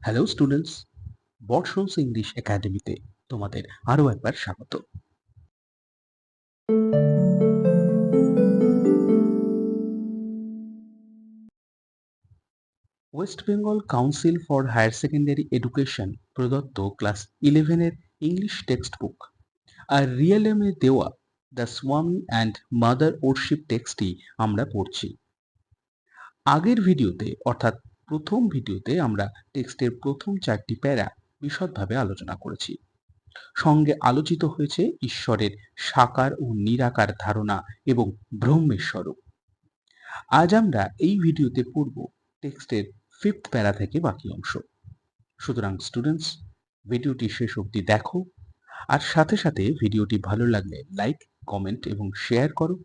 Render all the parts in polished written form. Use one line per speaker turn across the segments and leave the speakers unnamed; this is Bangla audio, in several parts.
হ্যালো স্টুডেন্টস, বর্ষস ইংলিশ একাডেমিতে তোমাদের আরও একবার স্বাগত। West Bengal council for higher secondary education প্রদত্ত ক্লাস 11-এর ইংলিশ টেক্সট বুক আর রিয়েলএমে দেওয়া দ্য স্বামী অ্যান্ড মাদার ওরশিপ টেক্সটটি আমরা পড়ছি। আগের ভিডিওতে অর্থাৎ প্রথম ভিডিওতে আমরা টেক্সটের প্রথম 4টি প্যারা বিশদভাবে আলোচনা করেছি। সঙ্গে আলোচিত হয়েছে ঈশ্বরের সাকার ও নিরাকার ধারণা এবং ব্রহ্মের স্বরূপ। আজ আমরা এই ভিডিওতে পড়ব টেক্সটের 5th প্যারা থেকে বাকি অংশ। সুতরাং স্টুডেন্টস, ভিডিওটি শেষ অবধি দেখো আর সাথে সাথে ভিডিওটি ভালো লাগলে লাইক, কমেন্ট এবং শেয়ার করো।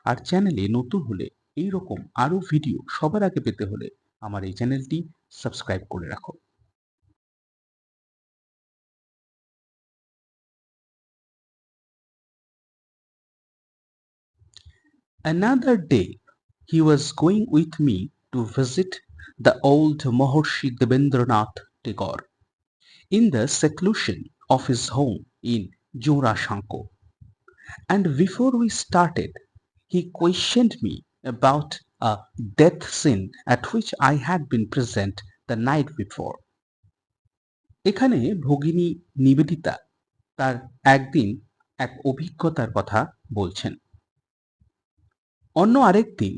আর চ্যানেলে নতুন হলে এই রকম আরো ভিডিও সবার আগে পেতে হলে আমার এই চ্যানেলটি সাবস্ক্রাইব করে রাখো। Another day, he was going with me to visit the old Mahorshi Debendranath Tagore in the seclusion of his home in Jorashanko. And before we started, he questioned me about a death scene at which I had been present the night before. এখানে ভগিনী নিবেদিতা তার একদিন এক অভিজ্ঞতার কথা বলছেন। অন্য আরেকদিন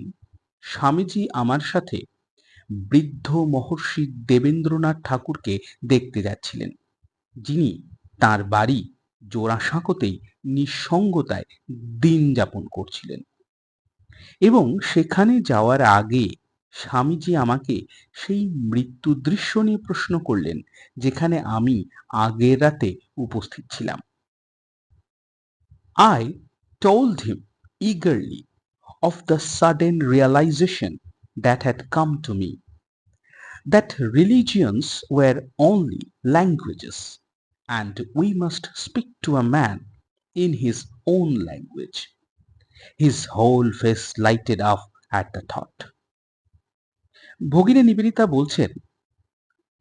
স্বামীজি আমার সাথে বৃদ্ধ মহর্ষি দেবেন্দ্রনাথ ঠাকুরকে দেখতে যাচ্ছিলেন, যিনি তার বাড়ি জোড়াসাঁকোতেই নিঃসঙ্গতায় দিন যাপন করছিলেন। এবং সেখানে যাওয়ার আগে স্বামীজি আমাকে সেই মৃত্যু দৃশ্য নিয়ে প্রশ্ন করলেন, যেখানে আমি আগের রাতে উপস্থিত ছিলাম। I told him eagerly of the sudden realization that had come to me, that religions were only languages, and we must speak to a man in his own language. His whole face lighted up at the thought. ভগিনী নিবেদিতা বলছেন,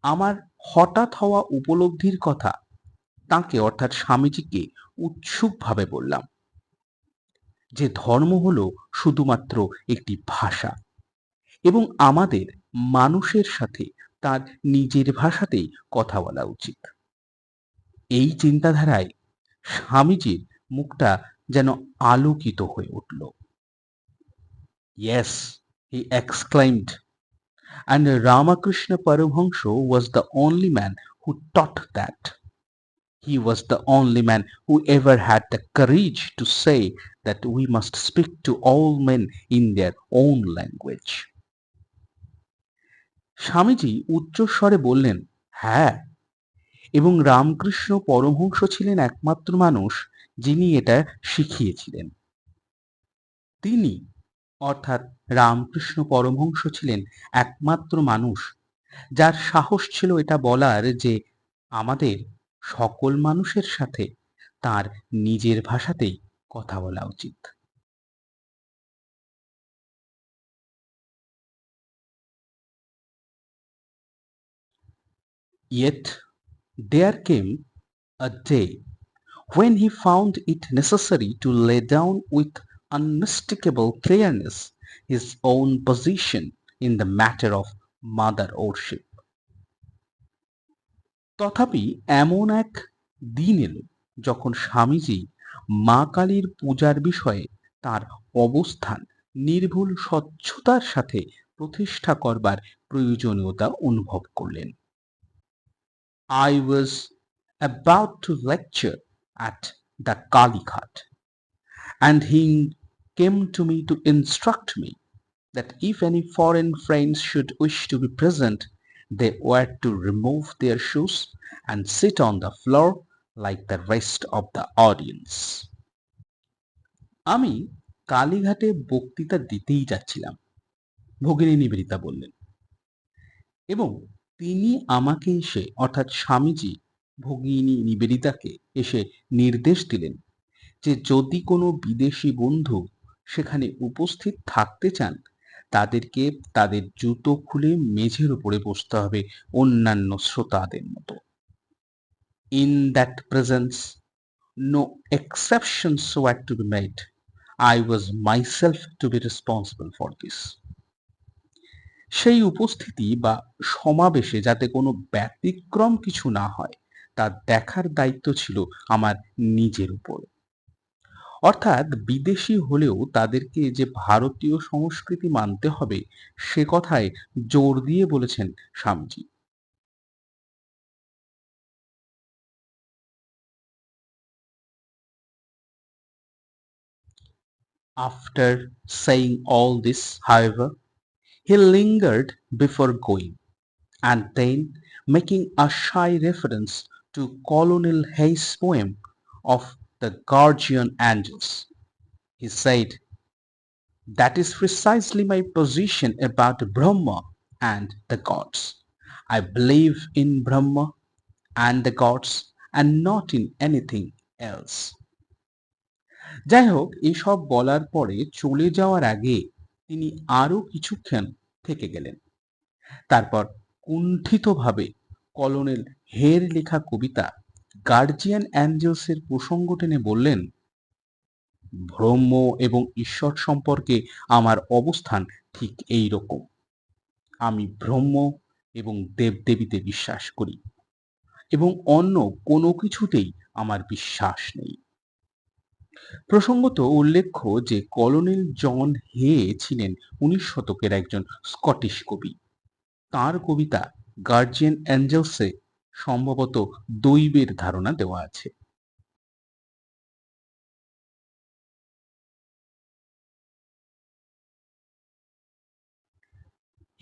আমার হঠাৎ হওয়া উপলব্ধির কথা তাঁকে অর্থাৎ স্বামীজিকে উৎসুকভাবে বললাম, যে ধর্ম হলো শুধুমাত্র একটি ভাষা এবং আমাদের মানুষের সাথে তার নিজের ভাষাতেই কথা বলা উচিত। এই চিন্তাধারায় স্বামীজির মুখটা যেন আলোকিত হয়ে উঠল। Yes, he exclaimed, and Ramakrishna Paramahansa was the only man who taught that. He was the only man who ever had the courage to say that we must speak to all men in their own language. Swamiji উচ্চস্বরে বললেন, হ্যাঁ, এবং রামকৃষ্ণ পরমহংস ছিলেন একমাত্র মানুষ যিনি এটা শিখিয়েছিলেন। তিনি অর্থাৎ রামকৃষ্ণ পরমহংস ছিলেন একমাত্র মানুষ যার সাহস ছিল এটা বলার যে আমাদের সকল মানুষের সাথে তার নিজের ভাষাতেই কথা বলা উচিত। Yet there came a day when he found it necessary to lay down with unmistakable clearness his own position in the matter of mother worship. তথাপি এমন এক দিন এলো যখন স্বামীজি মা কালীর পূজার বিষয়ে তার অবস্থান নির্ভুল স্বচ্ছতার সাথে প্রতিষ্ঠা করবার প্রয়োজনীয়তা অনুভব করলেন। I was about to lecture at the Kali Ghat, and he came to me to instruct me that if any foreign friends should wish to be present, they were to remove their shoes and sit on the floor like the rest of the audience. আমি কালীঘাটে বক্তৃতা দিতেই যাচ্ছিলাম, ভগিনী নিবেদিতা বললেন, এবং তিনি আমাকে এসে অর্থাৎ স্বামীজি ভগিনী নিবেদিতাকে এসে নির্দেশ দিলেন যে যদি কোনো বিদেশি বন্ধু সেখানে উপস্থিত থাকতে চান তাদেরকে তাদের জুতো খুলে মেঝের উপরে বসতে হবে অন্যান্য শ্রোতাদের মতো। In that presence no exceptions were to be made. I was myself to be responsible for this. সেই উপস্থিতি বা সমাবেশে যাতে কোনো ব্যতিক্রম কিছু না হয় তা দেখার দায়িত্ব ছিল আমার নিজের উপর। অর্থাৎ বিদেশি হলেও তাদেরকে যে ভারতীয় সংস্কৃতি মানতে হবে সে কথায় জোর দিয়ে বলেছেন Swamiji. After saying all this, however, he lingered before going, and then, making a shy reference to Colonel Hayes' poem of the Guardian Angels, he said, "That is precisely my position about Brahma and the gods. I believe in Brahma and the gods and not in anything else." যাই হোক, এসব বলার পরে চলে যাওয়ার আগে তিনি আরো কিছুক্ষণ থেকে গেলেন। তারপর কুণ্ঠিতভাবে কলোনেল হের লেখা কবিতা গার্জিয়ান অ্যাঞ্জেলসের প্রসঙ্গ টেনে বললেন, ব্রহ্ম এবং ঈশ্বর সম্পর্কে আমার অবস্থান ঠিক এই রকম। আমি ব্রহ্ম এবং দেবদেবীতে বিশ্বাস করি এবং অন্য কোনো কিছুতেই আমার বিশ্বাস নেই। প্রসঙ্গত উল্লেখ্য যে কলোনেল জন হে ছিলেন 19 শতকের একজন স্কটিশ কবি। তাঁর কবিতা গার্জিয়ান অ্যাঞ্জেলসে সম্ভবত দৈবের ধারণা দেওয়া আছে।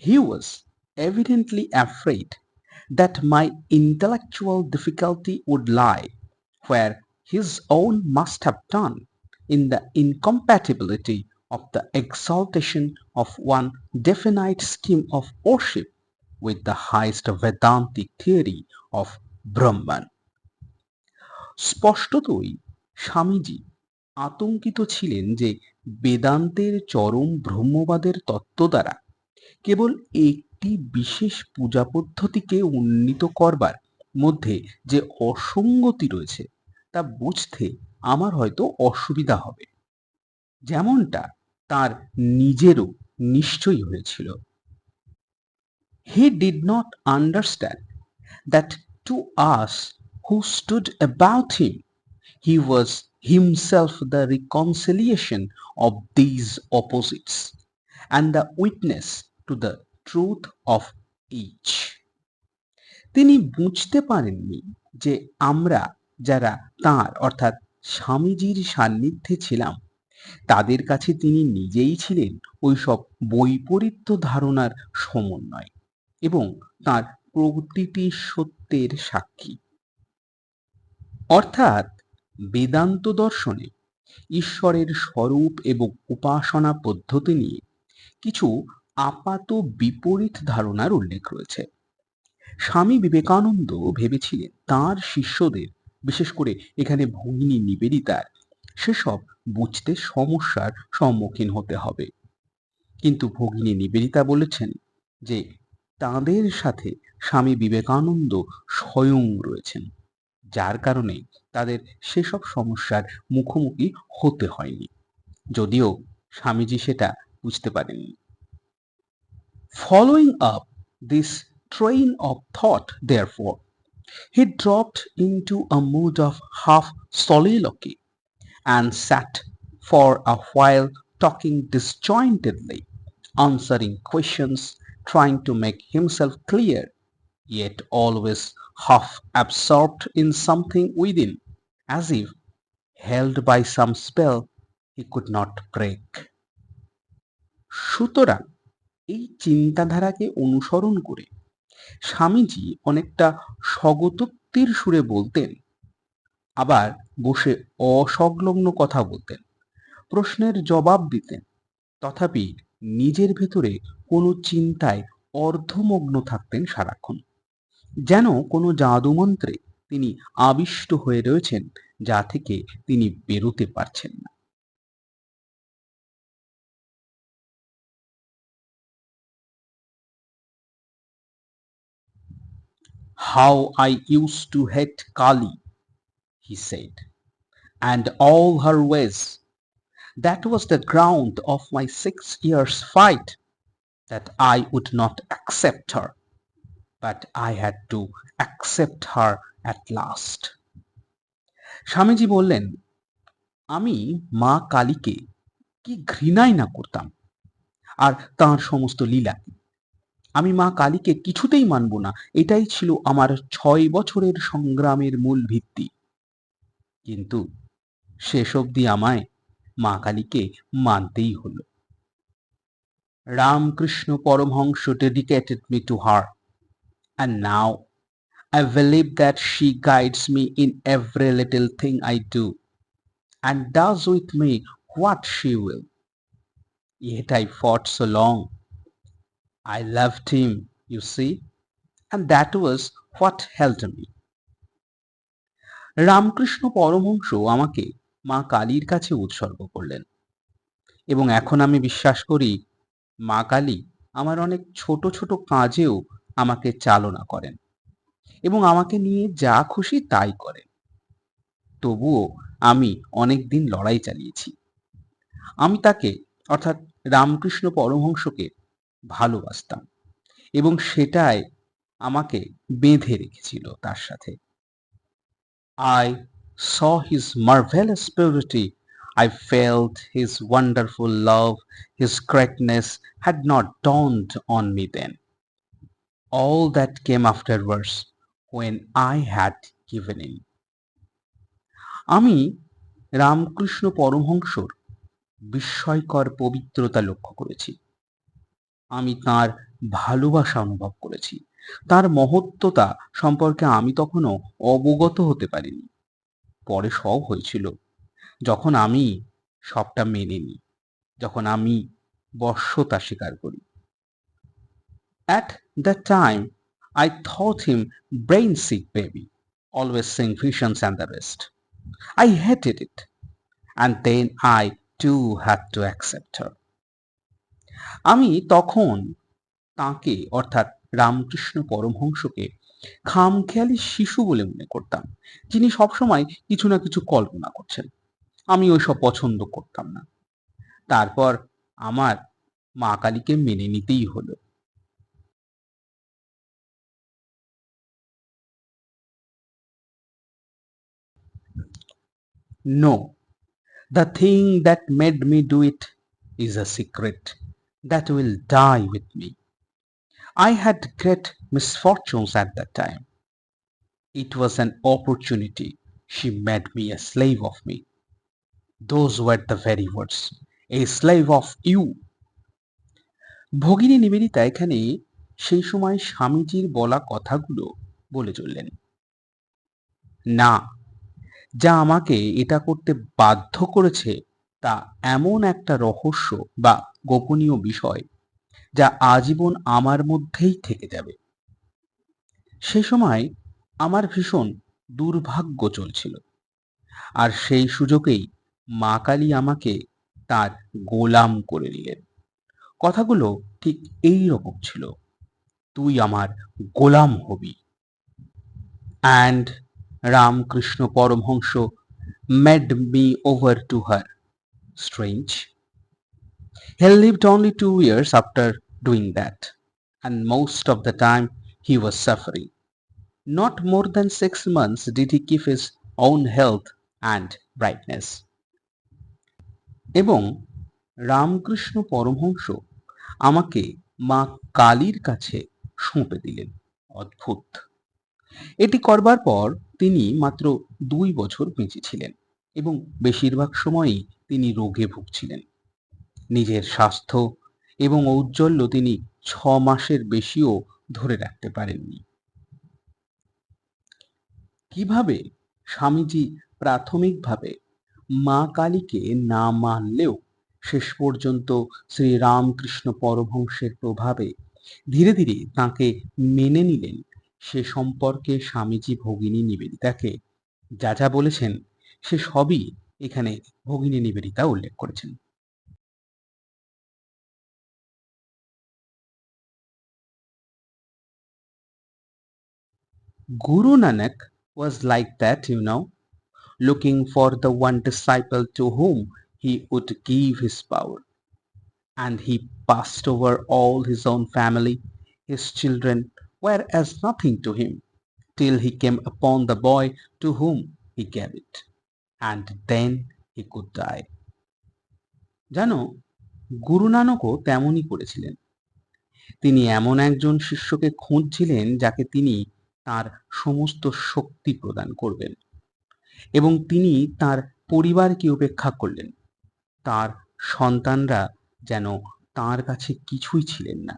He was evidently afraid that my intellectual difficulty would lie where his own must have done, in the incompatibility of the exaltation of one definite scheme of worship with the highest Vedantic theory of Brahman. স্পষ্টতই স্বামীজি আতঙ্কিত ছিলেন যে বেদান্তের চরম ব্রহ্মবাদের তত্ত্ব দ্বারা কেবল একটি বিশেষ পূজা পদ্ধতিকে উন্নীত করবার মধ্যে যে অসঙ্গতি রয়েছে তা বুঝতে আমার হয়তো অসুবিধা হবে, যেমনটা তার নিজেরও নিশ্চয়ই হয়েছিল। He did not understand that to us who stood about him, he was himself the reconciliation of these opposites and the witness to the truth of each. তিনি বুঝতে পারেননি যে আমরা যারা তাঁর অর্থাৎ স্বামীজির সান্নিধ্যে ছিলাম তাদের কাছে তিনি নিজেই ছিলেন ওইসব বৈপরীত্য ধারণার সমন্বয় এবং তার প্রতিটি সত্যের সাক্ষী। অর্থাৎ বেদান্ত দর্শনে ঈশ্বরের স্বরূপ এবং উপাসনা পদ্ধতি নিয়ে কিছু আপাত বিপরীত ধারণার উল্লেখ রয়েছে। স্বামী বিবেকানন্দ ভেবেছিলেন তাঁর শিষ্যদের, বিশেষ করে এখানে ভগিনী নিবেদিতার, সেসব বুঝতে সমস্যার সম্মুখীন হতে হবে। কিন্তু ভগিনী নিবেদিতা বলেছেন যে তাঁদের সাথে স্বামী বিবেকানন্দ স্বয়ং রয়েছেন, যার কারণে তাদের সেসব সমস্যার মুখোমুখি হতে হয়নি, যদিও স্বামীজি সেটা বুঝতে পারেননি। Following up this train of thought, therefore, he dropped into a mood of half soliloquy and sat for a while talking disjointedly, answering questions, trying to make himself clear, yet always half absorbed in something within, as if held by some spell he could not break. সুতরাং এই চিন্তাধারাকে অনুসরণ করে স্বামীজি অনেকটা স্বগতোক্তির সুরে বলতেন, আবার বসে অসংলগ্ন কথা বলতেন, প্রশ্নের জবাব দিতেন, তথাপি নিজের ভেতরে কোনো চিন্তায় অর্ধমগ্ন থাকতেন সারাক্ষণ, যেন কোনো জাদুমন্ত্রে তিনি আবিষ্ট হয়ে রয়েছেন যা থেকে তিনি বেরোতে পারছেন না। How I used to hate Kali, he said, and all her ways. That was the ground of my 6 years' fight, that I would not accept her, but I had to accept her at last. Swamiji বললেন, আমি মা কালীকে কি ঘৃণাই না করতাম, আর তাঁর সমস্ত লীলা। আমি মা কালীকে কিছুতেই মানব না, এটাই ছিল আমার 6 বছরের সংগ্রামের মূল ভিত্তি। কিন্তু শেষ অবধি আমায় মা কালীকে মানতেই হলো। Ramakrishna Paramahamsa dedicated me to her, and now I believe that she guides me in every little thing I do, and does with me what she will. Yet I fought so long. I loved him, you see, and that was what held me. Ramakrishna Paramahamsa আমাকে মা কালীর কাছে উৎসর্গ করলেন, এবং এখন আমি বিশ্বাস করি মা কালী আমার অনেক ছোট ছোট কাজেও আমাকে চালনা করেন এবং আমাকে নিয়ে যা খুশি তাই করেন। তবুও আমি অনেক দিন লড়াই চালিয়েছি। আমি তাকে, অর্থাৎ রামকৃষ্ণ পরমহংসকে ভালোবাসতাম, এবং সেটাই আমাকে বেঁধে রেখেছিল তার সাথে। I saw his marvelous purity. I felt his wonderful love. His greatness had not dawned on me then. All that came afterwards, when I had given in. আমি রামকৃষ্ণ পরমহংসর বিস্ময়কর পবিত্রতা লক্ষ্য করেছি। আমি তাঁর ভালোবাসা অনুভব করেছি। তাঁর মহত্বতা সম্পর্কে আমি তখনও অবগত হতে পারিনি। পরে সব হয়েছিল, যখন আমি সবটা মেনে নিই, যখন আমি বশ্যতা স্বীকার করি। At that time, I thought him brain sick baby, always seeing visions and the rest. I hated it, and then I too had to accept her. আমি তখন তাঁকে, অর্থাৎ রামকৃষ্ণ পরমহংসকে খামখেয়ালি শিশু বলে মনে করতাম, যিনি সবসময় কিছু না কিছু কল্পনা করছেন। আমি ওইসব পছন্দ করতাম না। তারপর আমার মা কালীকে মেনে নিতেই হলো। No, the thing that made me do it is a secret that will die with me. I had great misfortunes at that time. It was an opportunity. She made me a slave of me. Those were the very words. A slave of you. ভগিনী নিবেদিতা এখানে সেই সময় স্বামীজির বলা কথাগুলো বলে চললেন। না, যা আমাকে এটা করতে বাধ্য করেছে তা এমন একটা রহস্য বা গোপনীয় বিষয়, যা আজীবন আমার মধ্যেই থেকে যাবে। সে সময় আমার ভীষণ দুর্ভাগ্য চলছিল, আর সেই সুযোগেই মা কালী আমাকে তার গোলাম করে নিলেন। কথাগুলো ঠিক এই রকম ছিল, তুই আমার গোলাম হবি। And Ramakrishna Paramhansa made me over to her. Strange. He lived only 2 years after doing that, and most of the time he was suffering. Not more than 6 months did he keep his own health and brightness. এবং রামকৃষ্ণ পরমহংস আমাকে মা কালীর কাছে সঁপে দিলেন। অদ্ভুত! এটি করবার পর তিনি মাত্র 2 বছর বেঁচে ছিলেন, এবং বেশিরভাগ সময়ই তিনি রোগে ভুগছিলেন। নিজের স্বাস্থ্য এবং ঔজ্জ্বল্য তিনি 6 মাসের বেশিও ধরে রাখতে পারেননি। কিভাবে স্বামীজি প্রাথমিকভাবে মা কালীকে না মানলেও শেষ পর্যন্ত শ্রী রামকৃষ্ণ পরমহংসের প্রভাবে ধীরে ধীরে তাঁকে মেনে নিলেন, সে সম্পর্কে স্বামীজি ভগিনী নিবেদিতাকে যা যা বলেছেন সে সবই এখানে ভগিনী নিবেদিতা উল্লেখ করেছেন। Guru Nanak was like that, looking for the one disciple to whom he would give his power. And he passed over all his own family. His children were as nothing to him till he came upon the boy to whom he gave it. And then he could die. জানো, গুরু নানকও তেমনই করেছিলেন। তিনি এমন একজন শিষ্যকে খুঁজছিলেন যাকে তিনি তার সমস্ত শক্তি প্রদান করবেন, এবং তিনি তার পরিবারকে উপেক্ষা করলেন। তার সন্তানরা যেন তার কাছে কিছুই ছিলেন না,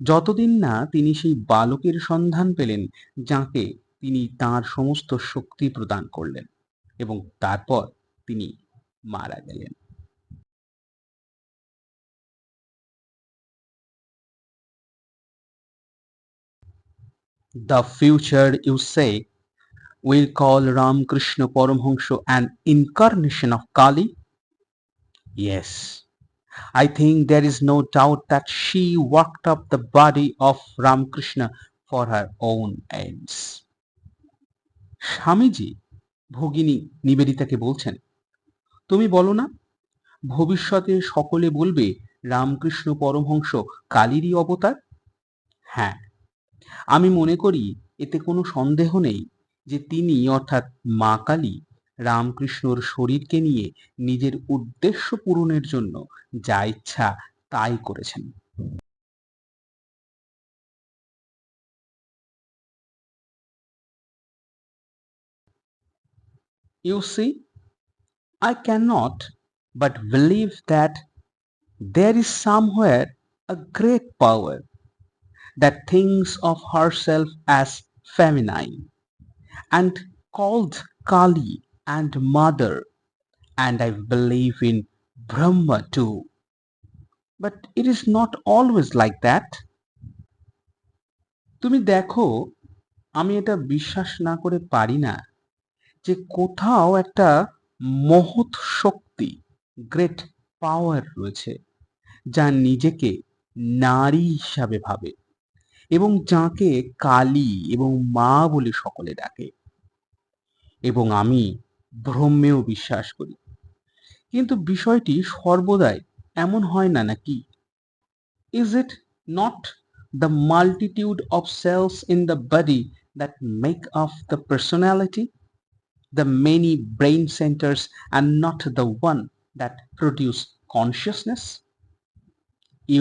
যতদিন না তিনি সেই বালকের সন্ধান পেলেন যাকে তিনি তার সমস্ত শক্তি প্রদান করলেন, এবং তারপর তিনি মারা গেলেন। The future, you say, will call Ramakrishna Paramhansa an incarnation of Kali? Yes, I think there is no doubt that she worked up the body of Ramakrishna for her own ends. Swamiji ভগিনী নিবেদিতাকে বলছেন, তুমি বলো না, ভবিষ্যতে সকলে বলবে রামকৃষ্ণ পরমহংস কালীরই অবতার। হ্যাঁ, আমি মনে করি এতে কোনো সন্দেহ নেই যে তিনি অর্থাৎ মা কালী রামকৃষ্ণর শরীরকে নিয়ে নিজের উদ্দেশ্য পূরণের জন্য যা ইচ্ছা তাই করেছেন। You see, I cannot but believe that there is somewhere a great power that thinks of herself as feminine and called Kali and Mother, and I believe in Brahma too. But it is not always like that. তুমি দেখো, আমি এটা বিশ্বাস না করে পারি না যে কোথাও একটা মহৎ শক্তি, গ্রেট পাওয়ার রয়েছে, যা নিজেকে নারী হিসাবে ভাবে এবং যাকে কালী এবং মা বলে সকলে ডাকে, এবং আমি ব্রহ্মেও বিশ্বাস করি। কিন্তু বিষয়টি সর্বদাই এমন হয় না, নাকি? Is it not the multitude of cells in the body that make up the personality, the many brain centers, and not the one that produce consciousness?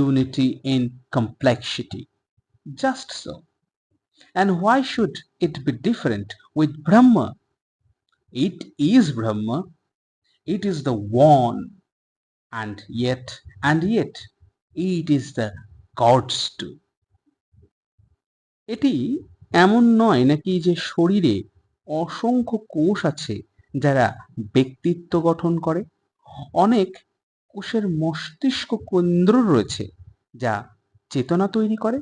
Unity in complexity. Just so. And why should it be different with Brahma? It is Brahma. It is the one, and yet it is the gods too. এটি এমন নয় নাকি যে শরীরে অসংখ্য কোষ আছে যারা ব্যক্তিত্ব গঠন করে? অনেক কোষের মস্তিষ্ক কেন্দ্র রয়েছে যা চেতনা তৈরি করে।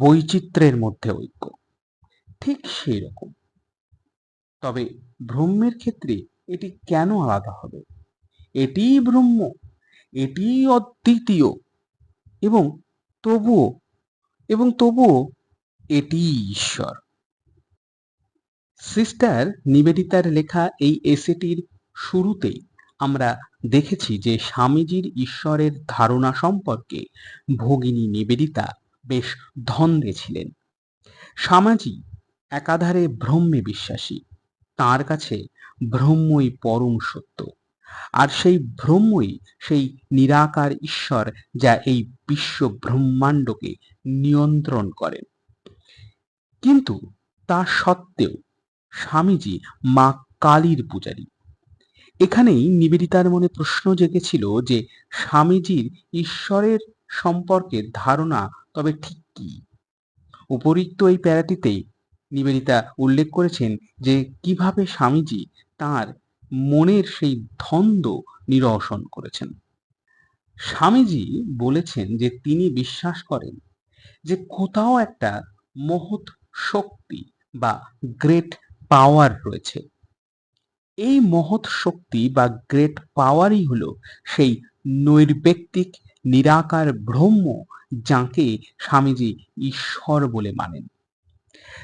বৈচিত্র্যের মধ্যে ঐক্য, ঠিক সেই রকম। তবে ব্রহ্মের ক্ষেত্রে এটি কেন আলাদা হবে? এটিই ব্রহ্ম, এটিই অদ্বিতীয়, এবং তবুও এটিই ঈশ্বর। সিস্টার নিবেদিতার লেখা এই এসেটির শুরুতেই আমরা দেখেছি যে স্বামীজির ঈশ্বরের ধারণা সম্পর্কে ভগিনী নিবেদিতা বেশ ধন্যে ছিলেন। স্বামীজি একাধারে ব্রহ্মে বিশ্বাসী। তাঁর কাছে ব্রহ্মই পরম সত্য, আর সেই ব্রহ্মই সেই নিরাকার ঈশ্বর যা এই বিশ্ব ব্রহ্মাণ্ডকে নিয়ন্ত্রণ করেন। কিন্তু তা সত্ত্বেও স্বামীজি মা কালীর পূজারী। এখানেই নিবেদিতার মনে প্রশ্ন জেগেছিল যে স্বামীজির ঈশ্বরের সম্পর্কে ধারণা তবে ঠিক কি? উপরিক্ত এই প্যারাটিতেই নিবেদিতা উল্লেখ করেছেন যে কিভাবে স্বামীজি তাঁর মনের সেই দ্বন্দ্ব নিরসন করেছেন। স্বামীজি বলেছেন যে তিনি বিশ্বাস করেন যে কোথাও একটা মহৎ শক্তি বা গ্রেট পাওয়ার রয়েছে। এই মহৎ শক্তি বা গ্রেট পাওয়ারই হলো সেই নৈর্ব্যক্তিক নিরাকার ব্রহ্ম যাকে স্বামীজি ঈশ্বর বলে মানেন।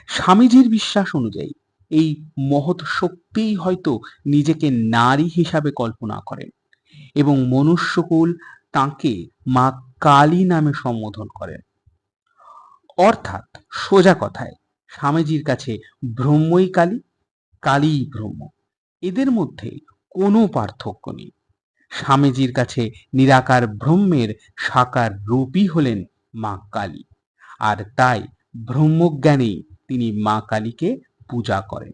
স্বামীজির বিশ্বাস অনুযায়ী এই মহৎ শক্তিই হয়তো নিজেকে নারী হিসাবে কল্পনা করেন এবং মনুষ্যকুল তাঁকে মা কালী নামে সম্বোধন করেন। অর্থাৎ সোজা কথায় স্বামীজির কাছে ব্রহ্মই কালী, কালীই ব্রহ্ম, এদের মধ্যে কোনো পার্থক্য নেই। স্বামীজির কাছে নিরাকার ব্রহ্মের সাকার রূপই হলেন মা কালী, আর তাই ব্রহ্মজ্ঞানেই তিনি মা কালীকে পূজা করেন।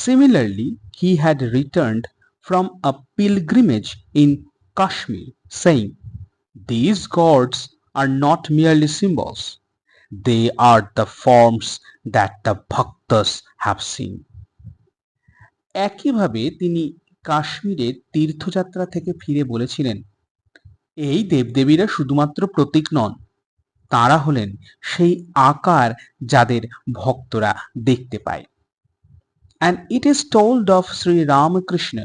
Similarly, he had returned from a pilgrimage in Kashmir, saying, "These gods are not merely symbols, they are the forms that the bhaktas have seen." একইভাবে তিনি কাশ্মীরের তীর্থযাত্রা থেকে ফিরে বলেছিলেন, এই দেবদেবীরা শুধুমাত্র প্রতীক নন, তাঁরা হলেন সেই আকার যাদের ভক্তরা দেখতে পায়। And it is told of Sri Ramakrishna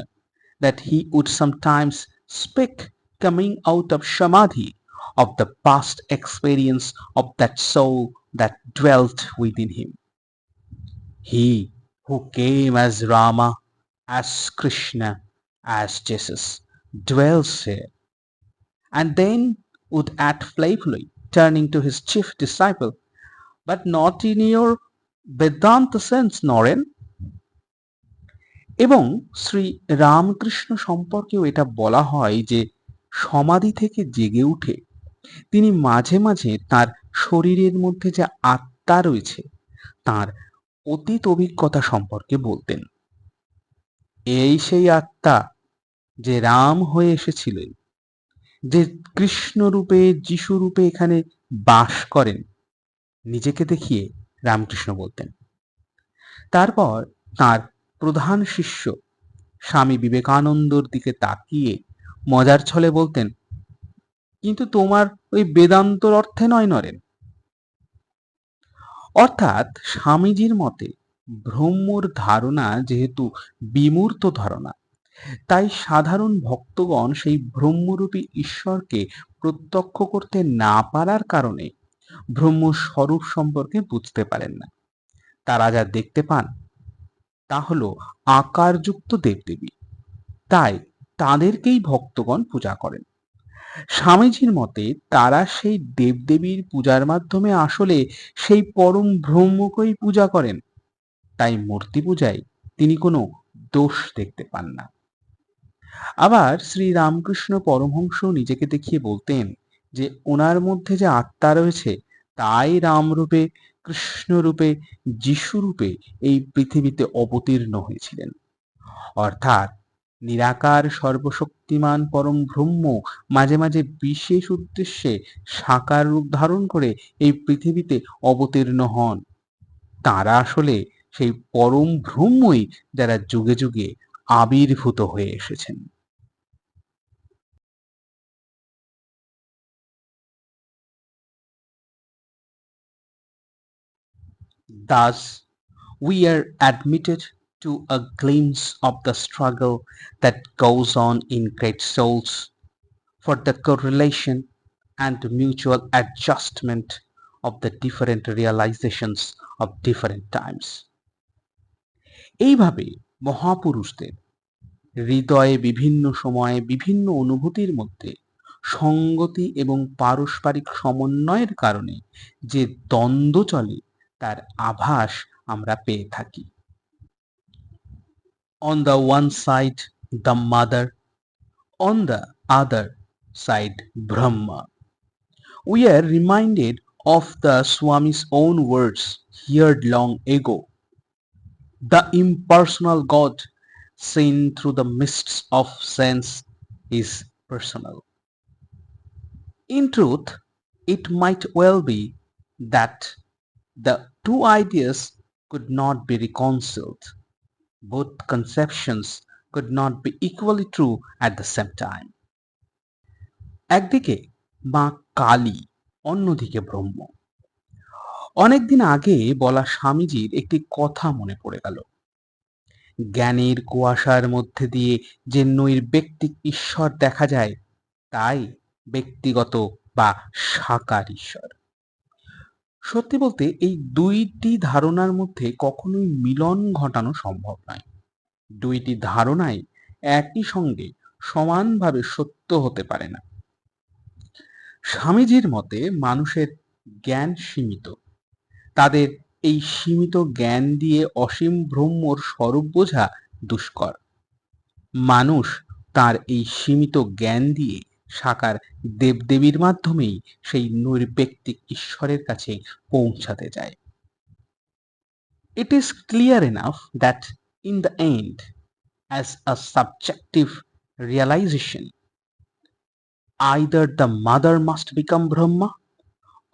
that he would sometimes speak coming out of samadhi of the past experience of that soul that dwelt within him. He who came as Rama, as Krishna, as Jesus dwells here, and then would add playfully, turning to his chief disciple, "But not in your Vedanta sense, Naren." এবং শ্রী রামকৃষ্ণ সম্পর্কেও এটা বলা হয় যে সমাধি থেকে জেগে উঠে তিনি মাঝে মাঝে তার শরীরের মধ্যে যে আত্মা রয়েছে তার অতীত অভিজ্ঞতা সম্পর্কে বলতেন। এই সেই আত্মা যে রাম হয়ে এসেছিলেন, যে কৃষ্ণ রূপে যিশু রূপে এখানে বাস করেন, নিজেকে দেখিয়ে রামকৃষ্ণ বলতেন। তারপর তার প্রধান শিষ্য স্বামী বিবেকানন্দর দিকে তাকিয়ে মজার ছলে বলতেন, কিন্তু তোমার ওই বেদান্তর অর্থে নয় নরেন। অর্থাৎ স্বামীজির মতে ব্রহ্মর ধারণা যেহেতু বিমূর্ত ধারণা, তাই সাধারণ ভক্তগণ সেই ব্রহ্মরূপী ঈশ্বরকে প্রত্যক্ষ করতে না পারার কারণে ব্রহ্ম স্বরূপ সম্পর্কে বুঝতে পারেন না। তারা যা দেখতে পান তা হলো আকারযুক্ত দেবদেবী, তাই তাদেরকেই ভক্তগণ পূজা করেন। স্বামীজির মতে তারা সেই দেবদেবীর পূজার মাধ্যমে আসলে সেই পরম ব্রহ্মকেই পূজা করেন, তাই মূর্তি পূজায় তিনি কোনো দোষ দেখতে পান না। আবার শ্রী রামকৃষ্ণ পরমহংস নিজেকে দেখিয়ে বলতেন যে ওনার মধ্যে যে আত্মা রয়েছে তাই রামরূপে, কৃষ্ণরূপে, যিশুরূপে এই পৃথিবীতে অবতীর্ণ হয়েছিলেন। অর্থাৎ নিরাকার সর্বশক্তিমান পরম ব্রহ্ম মাঝে মাঝে বিশেষ উদ্দেশ্যে সাকার রূপ ধারণ করে এই পৃথিবীতে অবতীর্ণ হন। তাঁরা আসলে সেই পরম ব্রহ্মই যারা যুগে যুগে আবির্ভূত হয়ে এসেছেন। Thus, we are admitted to a glimpse of the struggle that goes on in great souls for the correlation and mutual adjustment of the different realizations of different times. এইভাবে মহাপুরুষদের হৃদয়ে বিভিন্ন সময়ে বিভিন্ন অনুভূতির মধ্যে সঙ্গতি এবং পারস্পরিক সমন্বয়ের কারণে যে দ্বন্দ্ব চলে তার আভাস আমরা পেয়ে থাকি। On the one side the mother, on the other side Brahma. We are reminded of the Swami's own words heard long ago. The impersonal God seen through the mists of sense is personal. In truth, it might well be that the two ideas could not be reconciled. Both conceptions could not be equally true at the same time. একদিকে মা কালী, অন্যদিকে ব্রহ্ম। অনেকদিন আগে বলা স্বামীজির একটি কথা মনে পড়ে গেল। জ্ঞানের কুয়াশার মধ্যে দিয়ে যে নৈর্ব্যক্তিক ঈশ্বর দেখা যায় তাই ব্যক্তিগত বা সাকার ঈশ্বর। সত্যি বলতে এই দুইটি ধারণার মধ্যে কখনোই মিলন ঘটানো সম্ভব নয়। দুইটি ধারণাই একই সঙ্গে সমানভাবে সত্য হতে পারে না। স্বামীজির মতে মানুষের জ্ঞান সীমিত। তাদের এই সীমিত জ্ঞান দিয়ে অসীম ব্রহ্মর স্বরূপ বোঝা দুষ্কর। মানুষ তার এই সীমিত জ্ঞান দিয়ে সাকার দেবদেবীর মাধ্যমেই সেই নৈর্ব্যক্তিক ঈশ্বরের কাছে পৌঁছাতে চায়। It is clear enough that in the end, as a subjective realization, either the mother must become Brahma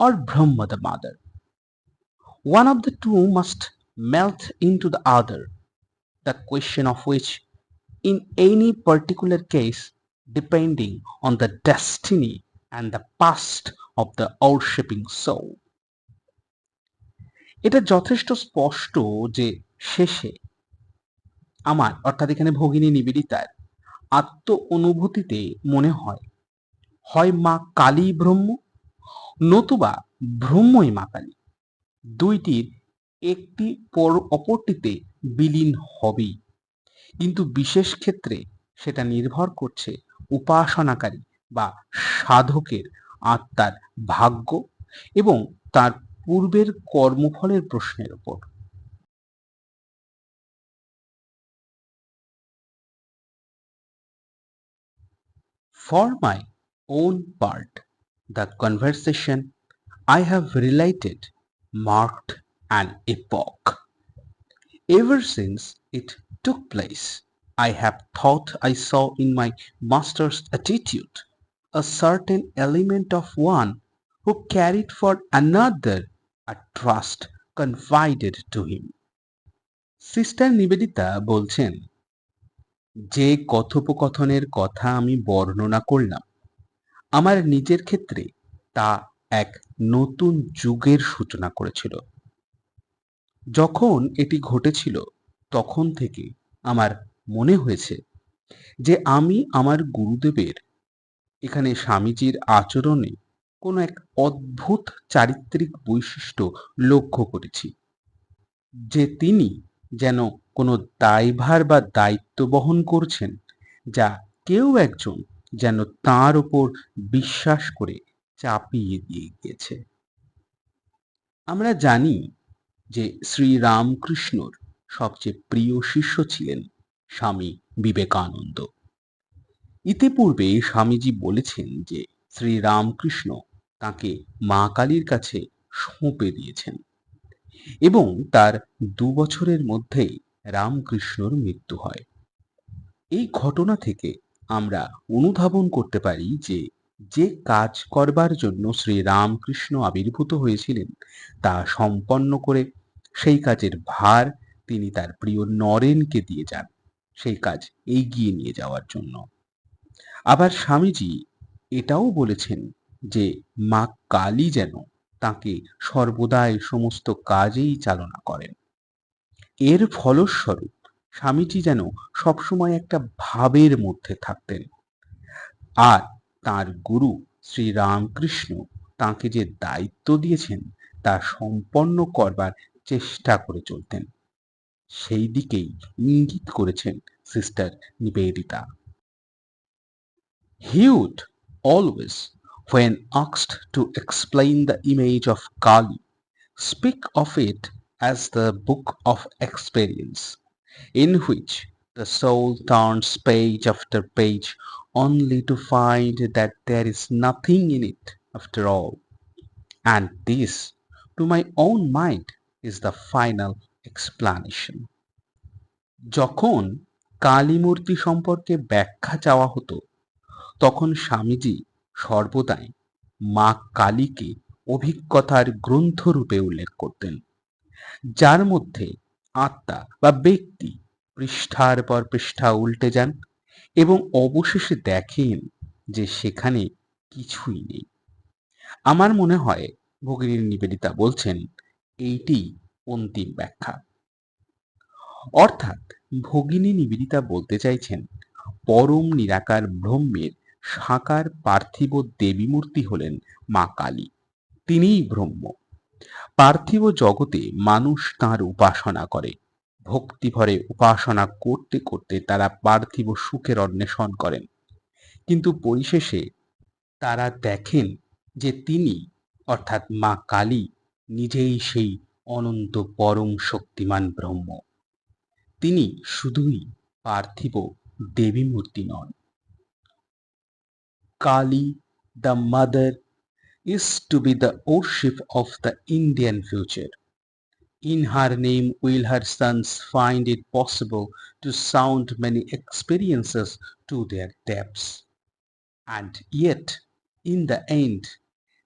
or Brahma the mother. One of the two must melt into the other, the question of which, in any particular case, depending on the destiny and the past of the worshipping soul. এটা যথেষ্ট স্পষ্ট যে শেষে আমার অর্থাৎ এখানে ভগিনী নিবেদিতার আত্ম অনুভূতিতে মনে হয় হয় মা কালী ব্রহ্ম নতুবা ব্রহ্মই মা কালী। দুইটির একটি অপরটিতে বিলীন হবেই, কিন্তু বিশেষ ক্ষেত্রে সেটা নির্ভর করছে উপাসনাকারী বা সাধকের আত্মার ভাগ্য এবং তার পূর্বের কর্মফলের প্রশ্নের উপর। For my own part, the conversation I have related marked an epoch. Ever since it took place, I have thought I saw in my master's attitude a certain element of one who carried for another a trust confided to him. Sister Nivedita বলছেন, যে কথোপকথনের কথা আমি বর্ণনা করলাম আমার নিজের ক্ষেত্রে তা এক নতুন যুগের সূচনা করেছিল। যখন এটি ঘটেছিল তখন থেকে আমার মনে হয়েছে যে আমি আমার গুরুদেবের এখানে স্বামীজির আচরণে কোনো এক অদ্ভুত চারিত্রিক বৈশিষ্ট্য লক্ষ্য করেছি, যে তিনি যেন কোনো দায়ভার বা দায়িত্ব বহন করছেন যা কেউ একজন যেন তাঁর উপর বিশ্বাস করে চাপিয়ে দিয়ে গিয়েছে। আমরা জানি যে শ্রীরামকৃষ্ণর সবচেয়ে প্রিয় শিষ্য ছিলেন স্বামী বিবেকানন্দ। ইতিপূর্বে স্বামীজি বলেছেন যে শ্রীরামকৃষ্ণ তাকে মা কালীর কাছে সঁপে দিয়েছেন এবং তার 2 বছরের মধ্যেই রামকৃষ্ণর মৃত্যু হয়। এই ঘটনা থেকে আমরা অনুধাবন করতে পারি যে যে কাজ করবার জন্য শ্রীরামকৃষ্ণ আবির্ভূত হয়েছিলেন তা সম্পন্ন করে সেই কাজের ভার তিনি তার প্রিয় নরেনকে দিয়ে যান সেই কাজ এগিয়ে নিয়ে যাওয়ার জন্য। আবার স্বামীজি এটাও বলেছেন যে মা কালী যেন তাকে সর্বদাই সমস্ত কাজেই চালনা করেন। এর ফলস্বরূপ স্বামীজি যেন সবসময় একটা ভাবের মধ্যে থাকতেন, আর তার গুরু শ্রীরামকৃষ্ণ তাঁকে যে দায়িত্ব দিয়েছেন তা সম্পন্ন করবার চেষ্টা করে চলতেন। সেই দিকেই ইঙ্গিত করেছেন sister Nivedita. He would always, when asked to explain the image of Kali, speak of it as the book of experience, in which the soul turns page after page only to find that there is nothing in it after all. And this, to my own mind, is the final explanation. যখন কালী মূর্তি সম্পর্কে ব্যাখ্যা চাওয়া হতো তখন স্বামীজি সর্বদাই মা কালীকে অভিজ্ঞতার গ্রন্থরূপে উল্লেখ করতেন, যার মধ্যে আত্মা বা ব্যক্তি পৃষ্ঠার পর পৃষ্ঠা উল্টে যান এবং অবশেষে দেখেন যে সেখানে কিছুই নেই। আমার মনে হয় ভগিনী নিবেদিতা বলছেন এইটি অন্তিম ব্যাখ্যা। অর্থাৎ ভগিনী নিবেদিতা বলতে চাইছেন পরম নিরাকার ব্রহ্মের সাকার পার্থিব দেবী মূর্তি হলেন মা কালী। তিনিই ব্রহ্ম। পার্থিব জগতে মানুষ তাঁর উপাসনা করে। ভক্তিভরে উপাসনা করতে করতে তারা পার্থিব সুখের অন্বেষণ করেন, কিন্তু পরিশেষে তারা দেখেন যে তিনি অর্থাৎ মা কালী নিজেই সেই অনন্ত পরম শক্তিমান ব্রহ্ম। তিনি শুধুই পার্থিব দেবী মূর্তি নন। Kali the mother is to be the worship of the Indian future. In her name will her sons find it possible to sound many experiences to their depths. And yet, in the end,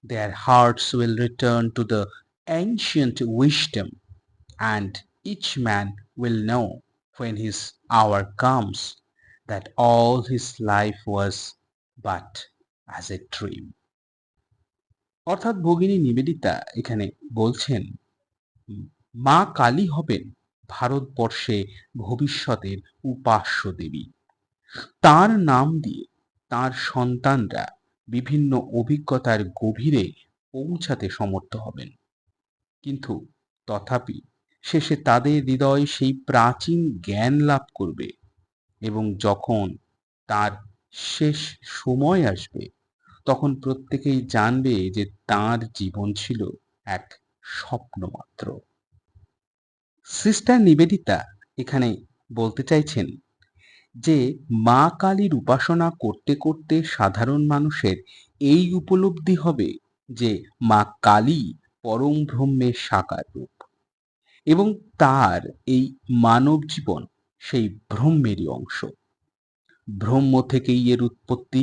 their hearts will return to the ancient wisdom, and each man will know when his hour comes that all his life was but as a dream. অর্থাৎ ভগিনী নিবেদিতা এখানে বলছেন মা কালী হবেন ভারতবর্ষে ভবিষ্যতের উপাস্য দেবী। তার নাম দিয়ে তার সন্তানরা বিভিন্ন অভিজ্ঞতার গভীরে পৌঁছাতে সমর্থ হবেন, কিন্তু তথাপি শেষে তাদের হৃদয় সেই প্রাচীন জ্ঞান লাভ করবে, এবং যখন তার শেষ সময় আসবে তখন প্রত্যেকেই জানবে যে তার জীবন ছিল এক স্বপ্ন মাত্র। সিস্টার নিবেদিতা এখানে বলতে চাইছেন যে মা কালীর উপাসনা করতে করতে সাধারণ মানুষের এই উপলব্ধি হবে যে মা কালী পরম ব্রহ্মের সাকার রূপ, এবং তার এই মানব জীবন সেই ব্রহ্মেরই অংশ। ব্রহ্ম থেকেই এর উৎপত্তি।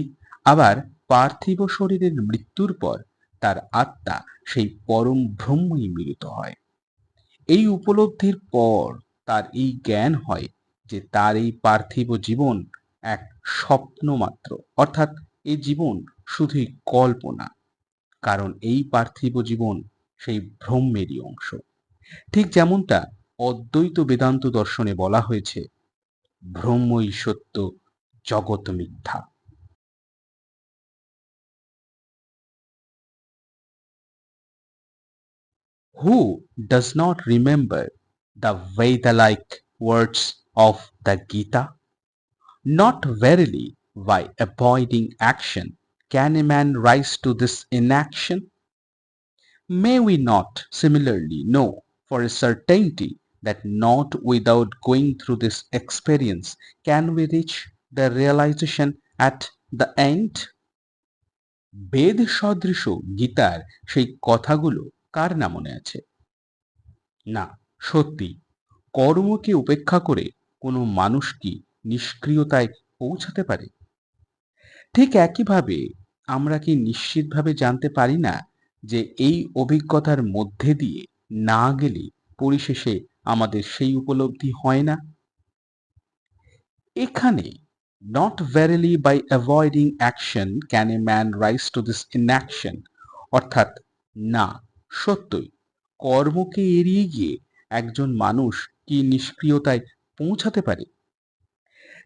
আবার পার্থিব শরীরের মৃত্যুর পর তার আত্মা সেই পরম ব্রহ্মই মিলিত হয়। এই উপলব্ধির পর তার এই জ্ঞান হয় যে তার এই পার্থিব জীবন এক স্বপ্ন মাত্র, অর্থাৎ এই জীবন শুধুই কল্পনা, কারণ এই পার্থিব জীবন সেই ব্রহ্মেরই অংশ। ঠিক যেমনটা অদ্বৈত বেদান্ত দর্শনে বলা হয়েছে, ব্রহ্মই সত্য, জগৎ মিথ্যা। Who does not remember the Veda-like words of the Gita? Not verily by avoiding action can a man rise to this inaction. May we not similarly know for a certainty that not without going through this experience can we reach the realization at the end? বেদ সদৃশ গীতার সেই কথাগুলো কার না মনে আছে? না, সত্যি কর্মকে উপেক্ষা করে কোনো মানুষ কি নিষ্ক্রিয়তায় পৌঁছাতে পারে? ঠিক একইভাবে আমরা কি নিশ্চিতভাবে জানতে পারি না যে এই অভিজ্ঞতার মধ্যে দিয়ে না গেলে পরিশেষে আমাদের সেই উপলব্ধি হয় না? এখানে not verily by avoiding action can a man rise to this inaction, অর্থাৎ না, সত্যই কর্মকে এড়িয়ে গিয়ে একজন মানুষ কি নিষ্ক্রিয়তায় পৌঁছাতে পারে?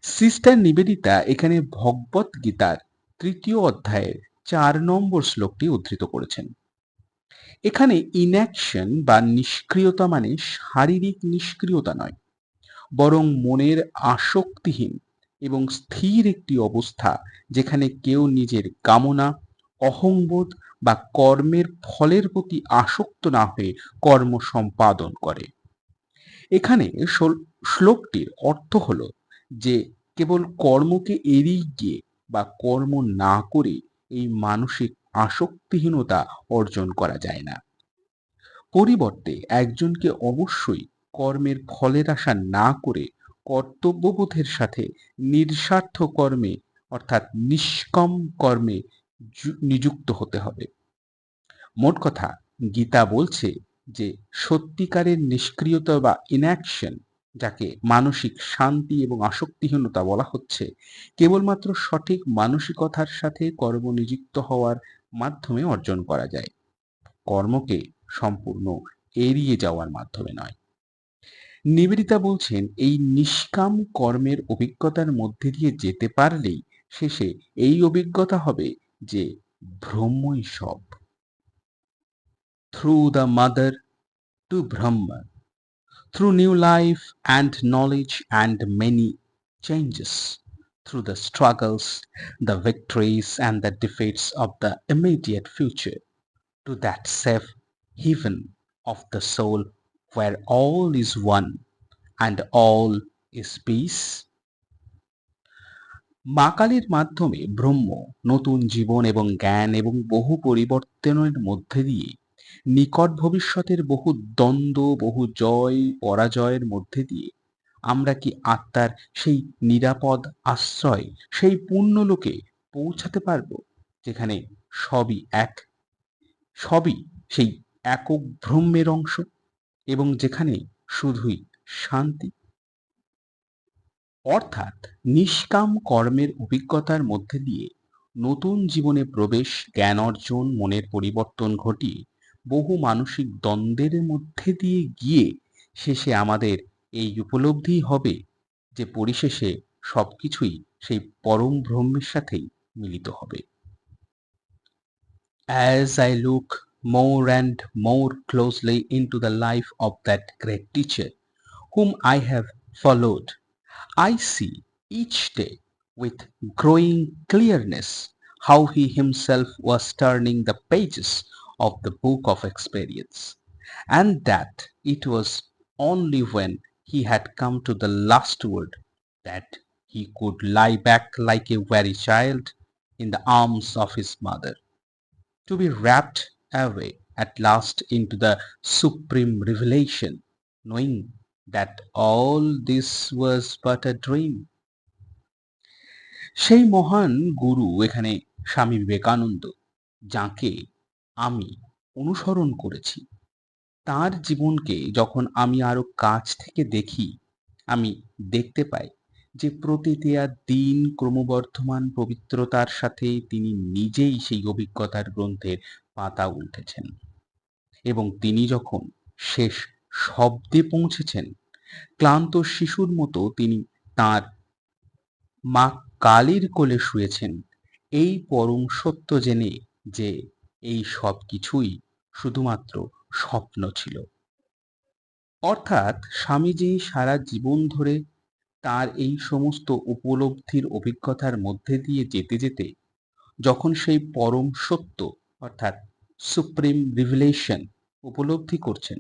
সিস্টার নিবেদিতা এখানে ভগবত গীতার ৩য় অধ্যায়ের ৪ নম্বর শ্লোকটি উদ্ধৃত করেছেন। এখানে ইনঅ্যাকশন বা নিষ্ক্রিয়তা মানে শারীরিক নিষ্ক্রিয়তা নয়, বরং মনের আসক্তিহীন এবং স্থির একটি অবস্থা, যেখানে কেউ নিজের কামনা, অহংবোধ বা কর্মের ফলের প্রতি আসক্ত না হয়ে কর্ম সম্পাদন করে। এখানে শ্লোকটির অর্থ হলো যে কেবল কর্মকে এড়িয়ে গিয়ে বা কর্ম না করে এই মানসিক আসক্তিহীনতা অর্জন করা যায় না। পরিবর্তে একজনকে অবশ্যই কর্মের ফলের আশা না করে কর্তব্যবোধের সাথে নিঃস্বার্থ কর্মে অর্থাৎ নিষ্কাম কর্মে নিযুক্ত হতে হবে। মোট কথা, গীতা বলছে যে সত্যিকারের নিষ্ক্রিয়তা বা ইনঅ্যাকশন, যাকে মানসিক শান্তি এবং আসক্তিহীনতা বলা হচ্ছে, কেবলমাত্র সঠিক মানসিকতার সাথে কর্ম নিযুক্ত হওয়ার মাধ্যমে অর্জন করা যায়, কর্মকে সম্পূর্ণ এড়িয়ে যাওয়ার মাধ্যমে নয়। নিবেদিতা বলছেন এই নিষ্কাম কর্মের অভিজ্ঞতার মধ্যে দিয়ে যেতে পারলেই শেষে এই অভিজ্ঞতা হবে যে ব্রহ্মই সব। Through the mother to Brahma, through new life and knowledge and many changes, through the struggles, the victories, and the defeats of the immediate future, to that safe haven of the soul where all is one and all is peace. মা কালীর মাধ্যমে ব্রহ্ম নতুন জীবন এবং জ্ঞান এবং বহু পরিবর্তনের মধ্যে দিয়ে নিকট ভবিষ্যতের বহু দ্বন্দ্ব, বহু জয় পরাজয়ের মধ্যে দিয়ে আমরা কি আত্মার সেই নিরাপদ আশ্রয়, সেই পুণ্যলোকে পৌঁছাতে পারবো, যেখানে সবই এক, সবই সেই একক ব্রহ্মের অংশ এবং যেখানে শুধুই শান্তি। অর্থাৎ নিষ্কাম কর্মের অভিজ্ঞতার মধ্যে দিয়ে নতুন জীবনে প্রবেশ, জ্ঞান অর্জন, মনের পরিবর্তন ঘটিয়ে বহু মানসিক দ্বন্দ্বের মধ্যে দিয়ে গিয়ে শেষে আমাদের এই উপলব্ধি হবে যে পরিশেষে সবকিছুই সেই পরম ব্রহ্মের সাথেই মিলিত হবে। As I look more and more closely into the life of that great teacher whom I have followed, I see each day with growing clearness how he himself was turning the pages of the book of experience, and that it was only when he had come to the last word that he could lie back like a very child in the arms of his mother, to be wrapped away at last into the supreme revelation, knowing that all this was but a dream. সেই মহান গুরু এখানে স্বামী বিবেকানন্দ, যাকে আমি অনুসরণ করেছি। তার জীবনকে যখন আমি আরো কাছ থেকে দেখি, আমি দেখতে পাই যে প্রতিটি আর দিন ক্রমবর্ধমান পবিত্রতার সাথে তিনি নিজেই সেই অভিজ্ঞতার গ্রন্থের পাতা উল্টেছেন এবং তিনি যখন শেষ শব্দে পৌঁছেছেন, ক্লান্ত শিশুর মতো তিনি তার মা কালীর কোলে শুয়েছেন, এই পরম সত্য জেনে যে এই সব কিছুই শুধুমাত্র স্বপ্ন ছিল। অর্থাৎ স্বামীজি সারা জীবন ধরে তার এই সমস্ত উপলব্ধির অভিজ্ঞতার মধ্যে দিয়ে যেতে যেতে যখন সেই পরম সত্য অর্থাৎ সুপ্রিম রিভিলেশন উপলব্ধি করছেন,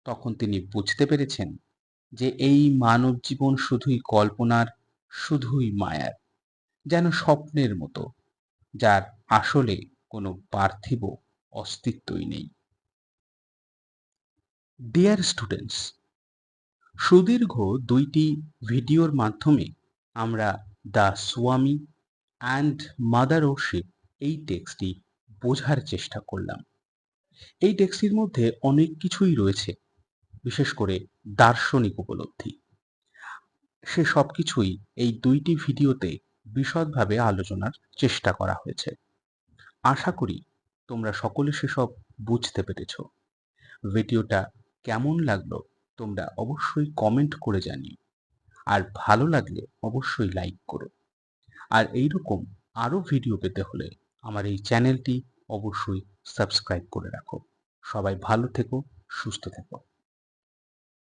তখন তিনি বুঝতে পেরেছেন যে এই মানব জীবন শুধুই কল্পনার, শুধুই মায়ার, যেন স্বপ্নের মতো, যার আসলে কোনো পার্থিব অস্তিত্বই নেই। ডিয়ার স্টুডেন্টস, সুদীর্ঘ ২টি ভিডিওর মাধ্যমে আমরা দ্য স্বামী অ্যান্ড মাদারশিপ এই টেক্সটটি বোঝার চেষ্টা করলাম। এই টেক্সটির মধ্যে অনেক কিছুই রয়েছে, বিশেষ করে দার্শনিক উপলব্ধি। সে সবকিছুই এই ২টি ভিডিওতে বিশদভাবে আলোচনার চেষ্টা করা হয়েছে। আশা করি তোমরা সকলে সেসব বুঝতে পেরেছ। ভিডিওটা কেমন লাগলো তোমরা অবশ্যই কমেন্ট করে জানিও, আর ভালো লাগলে অবশ্যই লাইক করো। আর এইরকম আরো ভিডিও পেতে হলে আমার এই চ্যানেলটি অবশ্যই সাবস্ক্রাইব করে রাখো। সবাই ভালো থেকো, সুস্থ থেকো।